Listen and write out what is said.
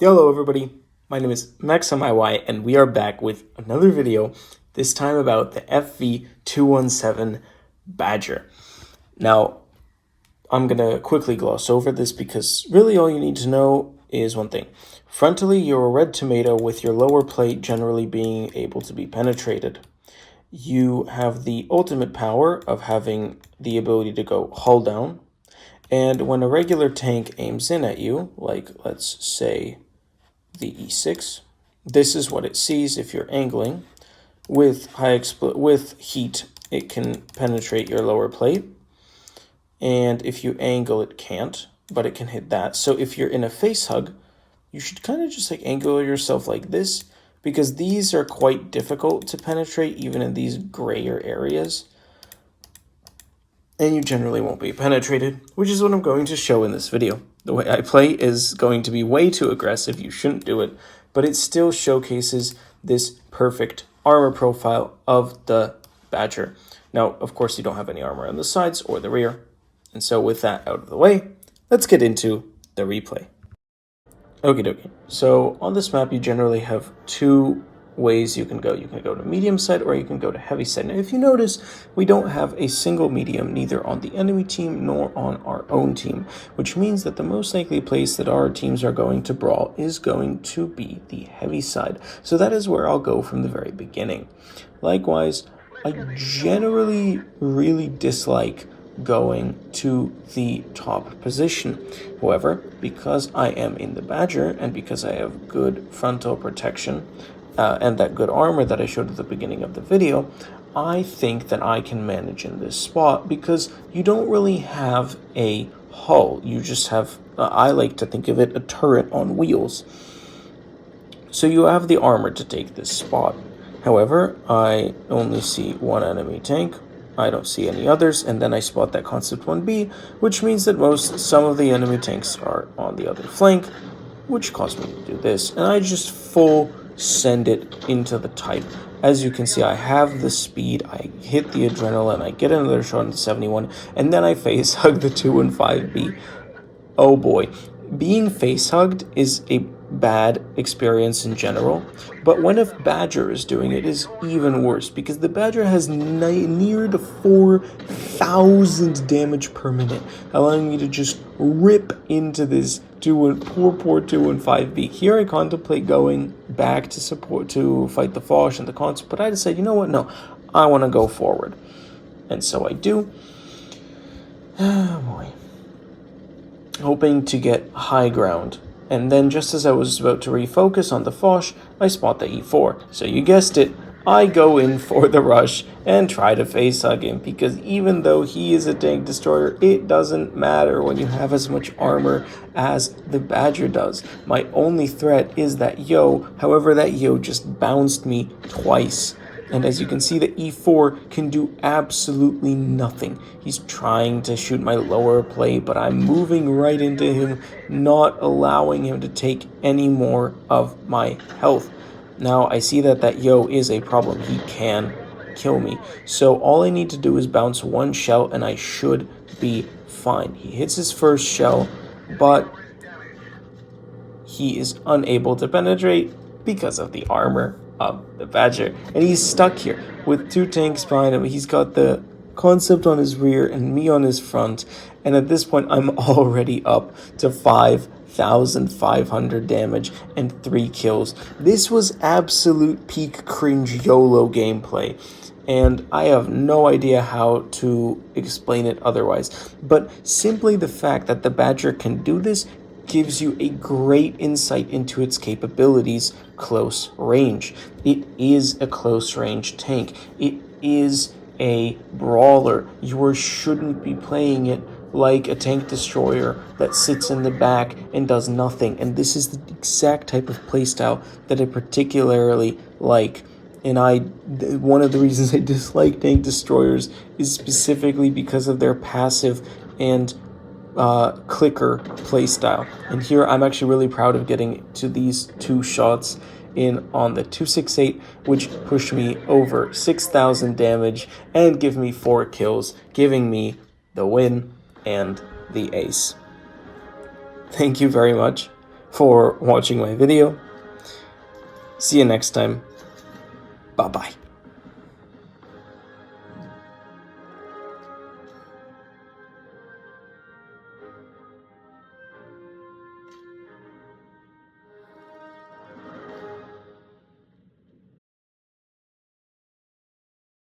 Hello everybody, my name is MaxMIY and we are back with another video, this time about the FV217 Badger. Now, I'm going to quickly gloss over this because really all you need to know is one thing. Frontally, you're a red tomato with your lower plate generally being able to be penetrated. You have the ultimate power of having the ability to go hull down, and when a regular tank aims in at you, like let's say the E6, this is what it sees if you're angling. With with heat, it can penetrate your lower plate, and if you angle, it can't, but it can hit that. So if you're in a face hug, you should kind of just like angle yourself like this, because these are quite difficult to penetrate even in these grayer areas, and you generally won't be penetrated, which is what I'm going to show in this video. The way I play is going to be way too aggressive, you shouldn't do it, but it still showcases this perfect armor profile of the Badger. Now, of course, you don't have any armor on the sides or the rear, and so with that out of the way, let's get into the replay. Okie dokie, so on this map you generally have two ways you can go. You can go to medium side or you can go to heavy side. Now if you notice, we don't have a single medium neither on the enemy team nor on our own team, which means that the most likely place that our teams are going to brawl is going to be the heavy side. So that is where I'll go from the very beginning. Likewise, I generally really dislike going to the top position. However, because I am in the Badger and because I have good frontal protection and that good armor that I showed at the beginning of the video, I think that I can manage in this spot because you don't really have a hull. You just have, I like to think of it, a turret on wheels. So you have the armor to take this spot. However, I only see one enemy tank. I don't see any others, and then I spot that Concept 1B, which means that some of the enemy tanks are on the other flank, which caused me to do this, and I just full send it into the type. As you can see, I have the speed, I hit the adrenaline, I get another shot into 71, and then I face hug the 2 and 5B. Oh boy, being face hugged is a bad experience in general, but when a Badger is doing it is even worse because the Badger has near to 4,000 damage per minute, allowing me to just rip into this poor 2 and 5B. Here I contemplate going back to support to fight the Foch and the Concept, but I decided, you know what, no, I want to go forward, and so I do. Oh boy, hoping to get high ground. And then just as I was about to refocus on the Foch, I spot the E4. So you guessed it, I go in for the rush and try to face hug him, because even though he is a tank destroyer, it doesn't matter when you have as much armor as the Badger does. My only threat is that Yo, however that Yo just bounced me twice. And as you can see, the E4 can do absolutely nothing. He's trying to shoot my lower plate, but I'm moving right into him, not allowing him to take any more of my health. Now, I see that Yo is a problem. He can kill me. So all I need to do is bounce one shell, and I should be fine. He hits his first shell, but he is unable to penetrate because of the armor of the Badger, and he's stuck here with two tanks behind him. He's got the Concept on his rear and me on his front, and at this point I'm already up to 5,500 damage and 3 kills. This was absolute peak cringe YOLO gameplay, and I have no idea how to explain it otherwise, but simply the fact that the Badger can do this gives you a great insight into its capabilities close range. It is a close range tank. It is a brawler. You shouldn't be playing it like a tank destroyer that sits in the back and does nothing. And this is the exact type of playstyle that I particularly like. And one of the reasons I dislike tank destroyers is specifically because of their passive and clicker playstyle. And here I'm actually really proud of getting to these 2 shots in on the 268, which pushed me over 6,000 damage and give me 4 kills, giving me the win and the ace. Thank you very much for watching my video. See you next time. Bye-bye.